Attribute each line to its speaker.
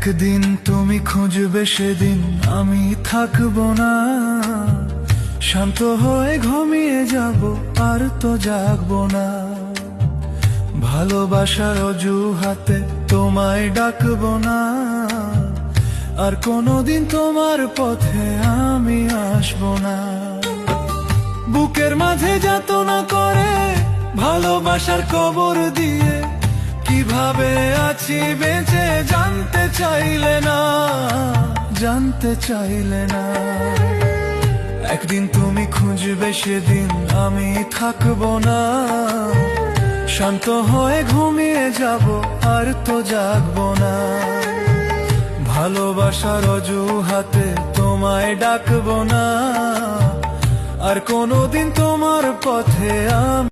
Speaker 1: একদিন তুমি খুঁজবে, সেদিন আমি থাকবো না। শান্ত হয়ে ঘুমিয়ে যাব, আর তো জাগবো না। ভালোবাসার অজুহাতে তোমায় ডাকবো না, আর কোনোদিন তোমার পথে আমি আসবো না। বুকের মাঝে যাতনা করে ভালোবাসার কবর দিয়ে, কিভাবে আছি বেঁচে জানতে চাইলে না, জানতে চাইলে না। একদিন তুমি খুঁজবে, সেদিন আমি থাকবো না। শান্ত হয়ে ঘুমিয়ে যাব, আর তো জাগবো না। ভালোবাসার অজুহাতে তোমায় ডাকবো না, আর কোনোদিন তোমার পথে আমি